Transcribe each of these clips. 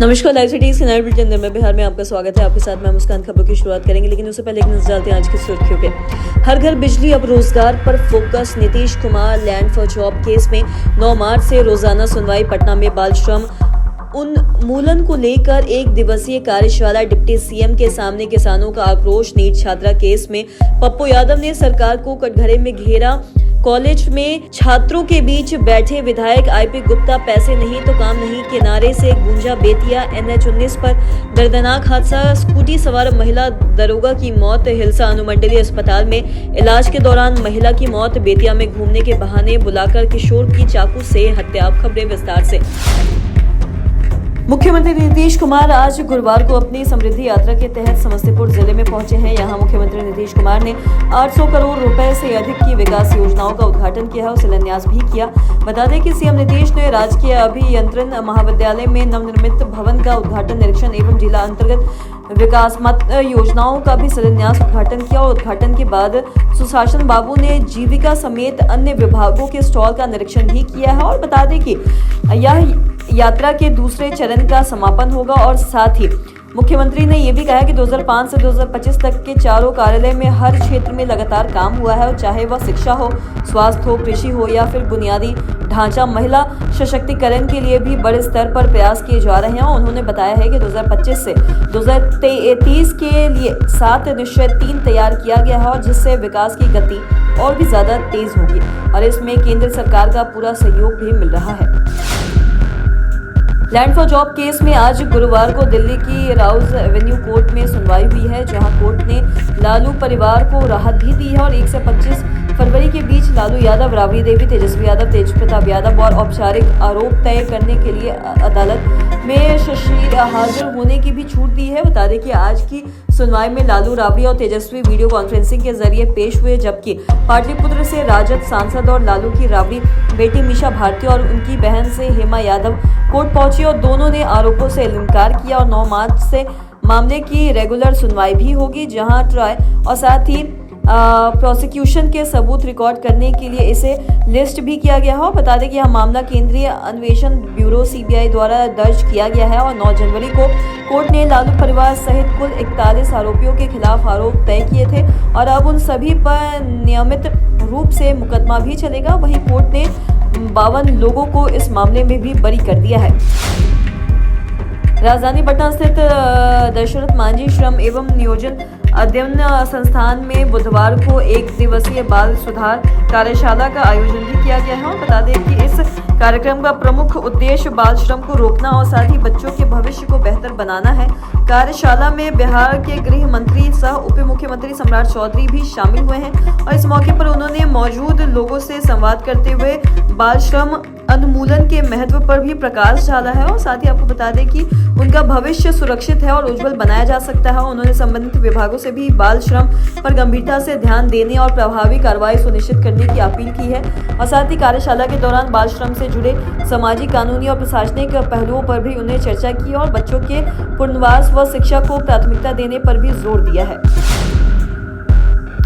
नमस्कार, live city के नए बुलेटिन में बिहार में आपका स्वागत है। आपके साथ मैं मुस्कान। खबरों की शुरुआत करेंगे, लेकिन उससे पहले एक नजर डालते हैं आज की सुर्खियों पे। हर घर बिजली अब रोजगार पर focus. Nitish Kumar land for job case में 9 मार्च से रोजाना सुनवाई। पटना में बाल श्रम उन्मूलन को लेकर 1 दिवसीय कार्यशाला। डिप्टी सीएम के सामने किसानों का आक्रोश। नीट छात्रा केस में पप्पू यादव ने सरकार को कटघरे में घेरा। कॉलेज में छात्रों के बीच बैठे विधायक आईपी गुप्ता। पैसे नहीं तो काम नहीं के नारे से गूंजा बेतिया। NH-19 पर दर्दनाक हादसा। स्कूटी सवार महिला दरोगा की मौत। हिलसा अनुमंडलीय अस्पताल में इलाज के दौरान महिला की मौत। बेतिया में घूमने के बहाने बुलाकर किशोर की चाकू से हत्या। खबरें विस्तार से। मुख्यमंत्री नीतीश कुमार आज गुरुवार को अपनी समृद्धि यात्रा के तहत समस्तीपुर जिले में पहुंचे हैं। यहां मुख्यमंत्री नीतीश कुमार ने 800 करोड़ रुपए से अधिक की विकास योजनाओं का उद्घाटन किया है और शिलान्यास भी किया। बता दें कि सीएम नीतीश ने राजकीय अभियंत्रण महाविद्यालय में नवनिर्मित भवन का उद्घाटन, निरीक्षण एवं जिला अंतर्गत विकासात्मक योजनाओं का भी शिलान्यास उद्घाटन किया। और उद्घाटन के बाद सुशासन बाबू ने जीविका समेत अन्य विभागों के स्टॉल का निरीक्षण भी किया है। और बता दें कि यह यात्रा के दूसरे चरण का समापन होगा। और साथ ही मुख्यमंत्री ने यह भी कहा कि 2005 से 2025 तक के चारों कार्यालय में हर क्षेत्र में लगातार काम हुआ है, और चाहे वह शिक्षा हो, स्वास्थ्य हो, कृषि हो या फिर बुनियादी ढांचा। महिला सशक्तिकरण के लिए भी बड़े स्तर पर प्रयास किए जा रहे हैं। उन्होंने बताया है कि 2025 से 2030 के लिए 7 निश्चय 3 तैयार किया गया है, और जिससे विकास की गति और भी ज्यादा तेज होगी, और इसमें केंद्र सरकार का पूरा सहयोग भी मिल रहा है। लैंड फॉर जॉब केस में आज गुरुवार को दिल्ली की राउज एवेन्यू कोर्ट में सुनवाई हुई है, जहां कोर्ट ने लालू परिवार को राहत भी दी है। और 1 से 25 फरवरी के बीच लालू यादव, राबड़ी देवी, तेजस्वी यादव, तेज प्रताप यादव और औपचारिक आरोप तय करने के लिए अदालत में सशरीर हाजिर होने की भी छूट दी है। बता दें कि आज की सुनवाई में लालू, राबड़ी और तेजस्वी वीडियो कॉन्फ्रेंसिंग के जरिए पेश हुए, जबकि पाटलिपुत्र से राजद सांसद और लालू की राबड़ी बेटी मीशा भारती और उनकी बहन से हेमा यादव कोर्ट पहुंची और दोनों ने आरोपों से इनकार किया। और 9 मार्च से मामले की रेगुलर सुनवाई भी होगी, जहां ट्रायल और साथ ही प्रोसिक्यूशन के सबूत रिकॉर्ड करने के लिए इसे लिस्ट भी किया गया है। बता दें कि यह मामला केंद्रीय अन्वेषण ब्यूरो CBI द्वारा दर्ज किया गया है। और 9 जनवरी को कोर्ट ने लालू परिवार सहित कुल 41 आरोपियों के खिलाफ आरोप तय किए थे, और अब उन सभी पर नियमित रूप से मुकदमा भी चलेगा। वहीं कोर्ट ने 52 लोगों को इस मामले में भी बरी कर दिया है। राजधानी पटना स्थित दशरथ मांझी श्रम एवं नियोजन अध्ययन संस्थान में बुधवार को 1 दिवसीय बाल सुधार कार्यशाला का आयोजन भी किया गया है। और बता दें कि इस कार्यक्रम का प्रमुख उद्देश्य बाल श्रम को रोकना और साथ ही बच्चों के भविष्य को बेहतर बनाना है। कार्यशाला में बिहार के गृह मंत्री सह उप मुख्यमंत्री सम्राट चौधरी भी शामिल हुए हैं, और इस मौके पर उन्होंने मौजूद लोगों से संवाद करते हुए बाल श्रम उन्मूलन के महत्व पर भी प्रकाश डाला है। और साथ ही आपको बता दें कि उनका भविष्य सुरक्षित है और उज्जवल बनाया जा सकता है। उन्होंने संबंधित विभागों से भी बाल श्रम पर गंभीरता से ध्यान देने और प्रभावी कार्रवाई सुनिश्चित करने की अपील की है। और साथ ही कार्यशाला के दौरान बाल श्रम से जुड़े सामाजिक, कानूनी और प्रशासनिक पहलुओं पर भी उन्हें चर्चा की और बच्चों के पुनर्वास व शिक्षा को प्राथमिकता देने पर भी जोर दिया है।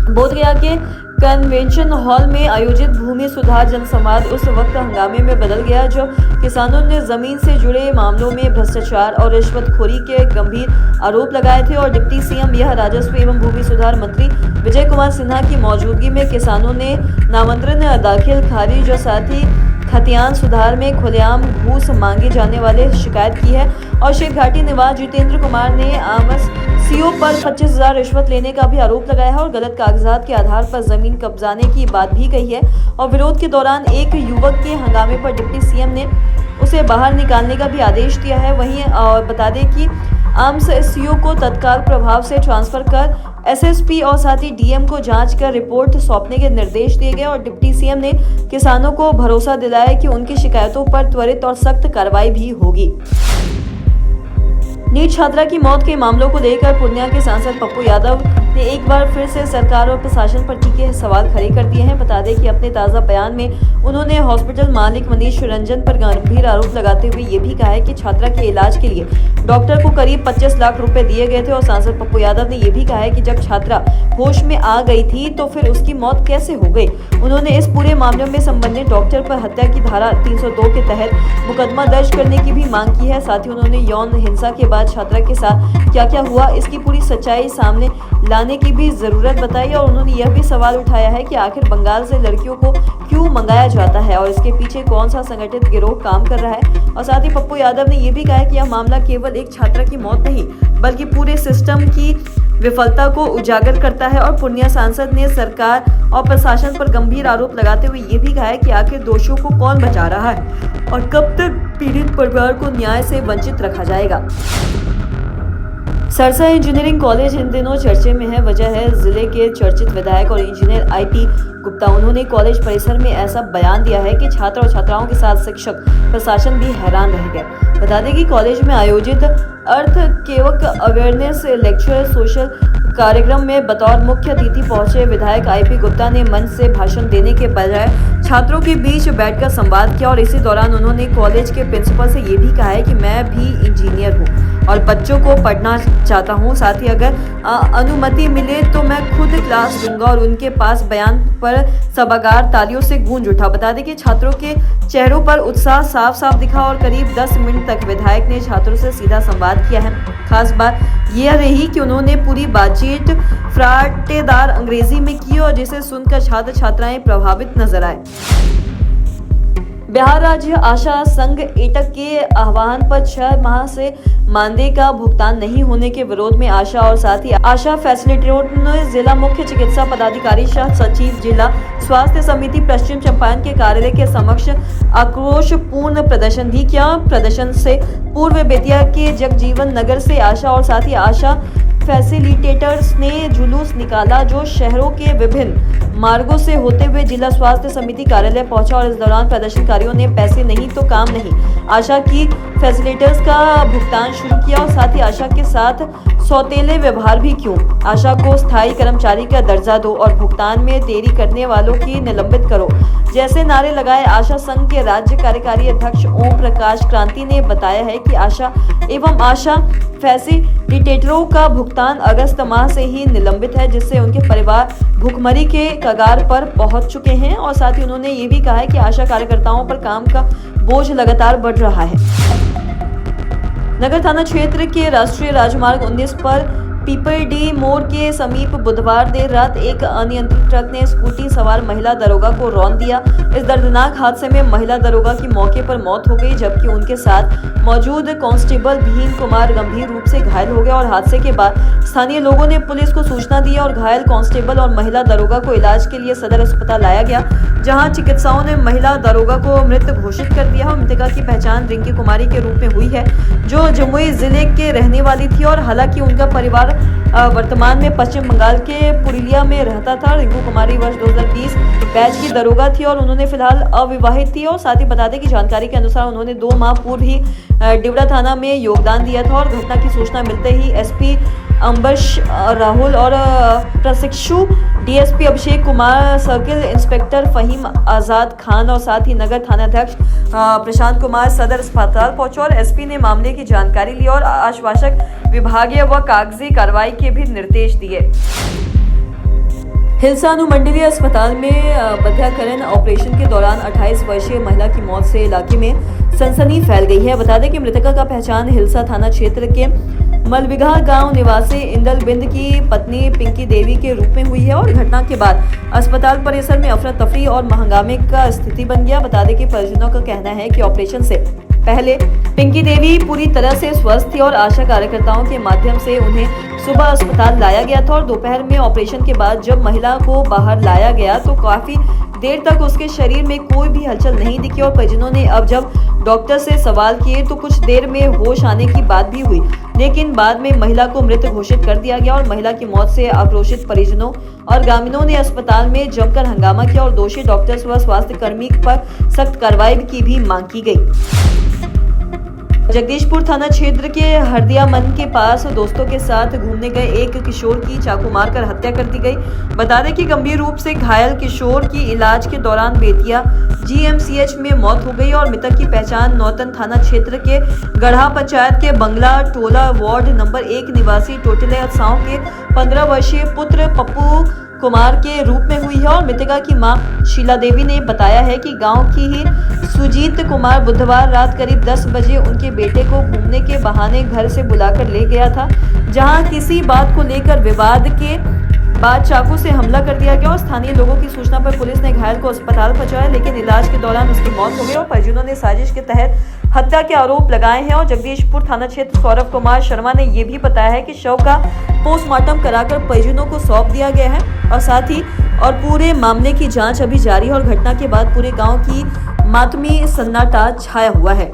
बोधगया के कन्वेंशन हॉल में आयोजित भूमि सुधार जनसंवाद उस वक्त हंगामे में बदल गया जब किसानों ने जमीन से जुड़े मामलों में भ्रष्टाचार और रिश्वतखोरी के गंभीर आरोप लगाए थे। और डिप्टी सीएम यह राजस्व एवं भूमि सुधार मंत्री विजय कुमार सिन्हा की मौजूदगी में किसानों ने नामांतरण दाखिल, खारिज और साथ ही खतियान सुधार में खुलेआम घूस मांगे जाने वाले शिकायत की है। और शेखघाटी निवास जितेंद्र कुमार ने आमस CO पर 25,000 रिश्वत लेने का भी आरोप लगाया है और गलत कागजात के आधार पर जमीन कब्जाने की बात भी कही है। और विरोध के दौरान एक युवक के हंगामे पर डिप्टी सीएम ने उसे बाहर निकालने का भी आदेश दिया है। वहीं बता दें कि आमस CO को तत्काल प्रभाव से ट्रांसफर कर SSP और साथ ही DM को जांच कर रिपोर्ट सौंपने के निर्देश दिए गए। और डिप्टी सीएम ने किसानों को भरोसा दिलाया कि उनकी शिकायतों पर त्वरित और सख्त कार्रवाई भी होगी। नीट छात्रा की मौत के मामलों को लेकर पूर्णिया के सांसद पप्पू यादव ने एक बार फिर से सरकार और प्रशासन पर तीखे सवाल खड़े कर दिए हैं। बता दें कि अपने ताज़ा बयान में उन्होंने हॉस्पिटल मालिक मनीष रंजन पर गंभीर आरोप लगाते हुए ये भी कहा है कि छात्रा के इलाज के लिए डॉक्टर को करीब 25 लाख रुपए दिए गए थे। और सांसद पप्पू यादव ने ये भी कहा है कि जब छात्रा होश में आ गई थी तो फिर उसकी मौत कैसे हो गई। उन्होंने इस पूरे मामले में संबंधित डॉक्टर पर हत्या की धारा 302 के तहत मुकदमा दर्ज करने की भी मांग की है। साथ ही उन्होंने यौन हिंसा के बाद छात्रा के साथ क्या क्या हुआ इसकी पूरी सच्चाई सामने लाने की भी जरूरत बताई। और उन्होंने यह भी सवाल उठाया है कि आखिर बंगाल से लड़कियों को क्यों मंगाया जाता है और इसके पीछे कौन सा संगठित गिरोह काम कर रहा है। और साथ ही पप्पू यादव ने यह भी कहा है कि यह मामला केवल एक छात्रा की मौत नहीं बल्कि पूरे सिस्टम की विफलता को उजागर करता है। और पूर्णिया सांसद ने सरकार और प्रशासन पर गंभीर आरोप लगाते हुए ये भी कहा है कि आखिर दोषियों को कौन बचा रहा है और कब तक पीड़ित परिवार को न्याय से वंचित रखा जाएगा। सरसा इंजीनियरिंग कॉलेज इन दिनों चर्चे में है। वजह है जिले के चर्चित विधायक और इंजीनियर आईपी गुप्ता। उन्होंने कॉलेज परिसर में ऐसा बयान दिया है कि छात्र और छात्राओं के साथ शिक्षक प्रशासन भी हैरान रह गए। बता दें कि कॉलेज में आयोजित अर्थ केवक अवेयरनेस लेक्चर सोशल कार्यक्रम में बतौर मुख्य अतिथि पहुंचे विधायक आईपी गुप्ता ने मंच से भाषण देने के बजाय छात्रों के बीच बैठकर संवाद किया। और इसी दौरान उन्होंने कॉलेज के प्रिंसिपल से ये भी कहा है कि मैं भी इंजीनियर हूं और बच्चों को पढ़ना चाहता हूं। साथ ही अगर अनुमति मिले तो मैं खुद क्लास लूंगा। और उनके पास बयान पर सभागार तालियों से गूंज उठा। बता दें कि छात्रों के चेहरों पर उत्साह साफ साफ दिखा और करीब 10 मिनट तक विधायक ने छात्रों से सीधा संवाद किया है। खास बात यह रही कि उन्होंने पूरी बातचीत फराटेदार अंग्रेजी में की और जिसे सुनकर छात्र छात्राएं प्रभावित नजर आए। बिहार राज्य आशा संघ एटक के आह्वान पर 6 माह से मानदेय का भुगतान नहीं होने के विरोध में आशा और साथ ही आशा फैसिलिटेटरों ने जिला मुख्य चिकित्सा पदाधिकारी सह सचिव जिला स्वास्थ्य समिति पश्चिम चंपारण के कार्यालय के समक्ष आक्रोशपूर्ण प्रदर्शन भी किया। प्रदर्शन से पूर्व बेतिया के जगजीवन नगर से आशा और साथ ही आशा फैसिलिटेटर्स ने जुलूस निकाला जो शहरों के विभिन्न मार्गों से होते हुए जिला स्वास्थ्य समिति कार्यालय पहुंचा। और इस दौरान प्रदर्शनकारियों ने पैसे नहीं तो काम नहीं आशा की फैसिलिटेटर्स का भुगतान शुरू किया और साथ ही आशा के साथ सौतेले व्यवहार भी क्यों। आशा को स्थायी कर्मचारी का दर्जा दो और भुगतान में देरी करने वालों की निलंबित करो जैसे नारे लगाए। आशा संघ के राज्य कार्यकारी अध्यक्ष ओम प्रकाश क्रांति ने बताया है कि आशा एवं आशा फैसिलिटेटरों का भुगतान अगस्त माह से ही निलंबित है जिससे उनके परिवार भूखमरी के कगार पर पहुंच चुके हैं। और साथ ही उन्होंने ये भी कहा है कि आशा कार्यकर्ताओं पर काम का बोझ लगातार बढ़ रहा है। नगर थाना क्षेत्र के राष्ट्रीय राजमार्ग 19 पर पीपलडी मोड़ के समीप बुधवार देर रात एक अनियंत्रित ट्रक ने स्कूटी सवार महिला दरोगा को रौंद दिया। इस दर्दनाक हादसे में महिला दरोगा की मौके पर मौत हो गई जबकि उनके साथ मौजूद कांस्टेबल भीम कुमार गंभीर रूप से घायल हो गए। और हादसे के बाद स्थानीय लोगों ने पुलिस को सूचना दी और घायल कांस्टेबल और महिला दरोगा को इलाज के लिए सदर अस्पताल लाया गया जहां चिकित्सकों ने महिला दरोगा को मृत घोषित कर दिया। और मृतका की पहचान रिंकी कुमारी के रूप में हुई है जो जमुई जिले के रहने वाली थी। और हालांकि उनका परिवार वर्तमान में पश्चिम बंगाल के पुरुलिया में रहता था। रिंकू कुमारी वर्ष 2020 बैच की दरोगा थी और उन्होंने फिलहाल अविवाहित थी। और साथ ही बता दें कि जानकारी के अनुसार उन्होंने 2 माह पूर्व ही डिवड़ा थाना में योगदान दिया था। और घटना की सूचना मिलते ही एसपी अंबश राहुल और प्रशिक्षु DSP Abhishek Kumar, circle inspector Faheem आजाद खान और साथ ही नगर थानाध्यक्ष प्रशांत कुमार सदर अस्पताल पहुंचे। और एसपी ने मामले की जानकारी ली और आश्वासक विभागीय व कागजी कार्रवाई के भी निर्देश दिए। हिलसा अनुमंडलीय अस्पताल में बधियाकरण ऑपरेशन के दौरान 28 वर्षीय महिला की मौत से इलाके में सनसनी फैल गई है। बता दें कि मृतका का पहचान हिलसा थाना क्षेत्र के मलबिघा गांव निवासी इंदल बिंद की पत्नी पिंकी देवी के रूप में हुई है। और घटना के बाद अस्पताल परिसर में अफरा तफरी और महंगामे का स्थिति बन गया। बता दें कि परिजनों का कहना है कि ऑपरेशन से पहले पिंकी देवी पूरी तरह से स्वस्थ थी और आशा कार्यकर्ताओं के माध्यम से उन्हें सुबह अस्पताल लाया गया था। और दोपहर में ऑपरेशन के बाद जब महिला को बाहर लाया गया तो काफी देर तक उसके शरीर में कोई भी हलचल नहीं दिखी। और परिजनों ने अब जब डॉक्टर से सवाल किए तो कुछ देर में होश आने की बात भी हुई, लेकिन बाद में महिला को मृत घोषित कर दिया गया। और महिला की मौत से आक्रोशित परिजनों और ग्रामीणों ने अस्पताल में जमकर हंगामा किया और दोषी डॉक्टर्स व स्वास्थ्य कर्मी पर सख्त कार्रवाई की भी मांग की गई। जगदीशपुर थाना क्षेत्र के हरदिया मन के पास दोस्तों के साथ घूमने गए एक किशोर की चाकू मारकर हत्या कर दी गई। बता दें कि गंभीर रूप से घायल किशोर की इलाज के दौरान बेतिया जीएमसीएच में मौत हो गई और मृतक की पहचान नौतन थाना क्षेत्र के गढ़ा पंचायत के बंगला टोला वार्ड नंबर 1 निवासी टोटले असाओं के 15 वर्षीय पुत्र पप्पू कुमार के रूप में हुई है। और मृतका की मां शीला देवी ने बताया है कि गांव की ही सुजीत कुमार बुधवार रात करीब 10 बजे उनके बेटे को घूमने के बहाने घर से बुलाकर ले गया था, जहां किसी बात को लेकर विवाद के बाद चाकू से हमला कर दिया गया और स्थानीय लोगों की सूचना पर पुलिस ने घायल को अस्पताल पहुंचाया, लेकिन इलाज के दौरान उसकी मौत हो गई और परिजनों ने साजिश के तहत हत्या के आरोप लगाए हैं। और जगदीशपुर थाना क्षेत्र सौरभ कुमार शर्मा ने ये भी बताया है कि शव का पोस्टमार्टम कराकर परिजनों को सौंप दिया गया है और साथ ही पूरे मामले की जांच अभी जारी है और घटना के बाद पूरे गांव की मातमी सन्नाटा छाया हुआ है।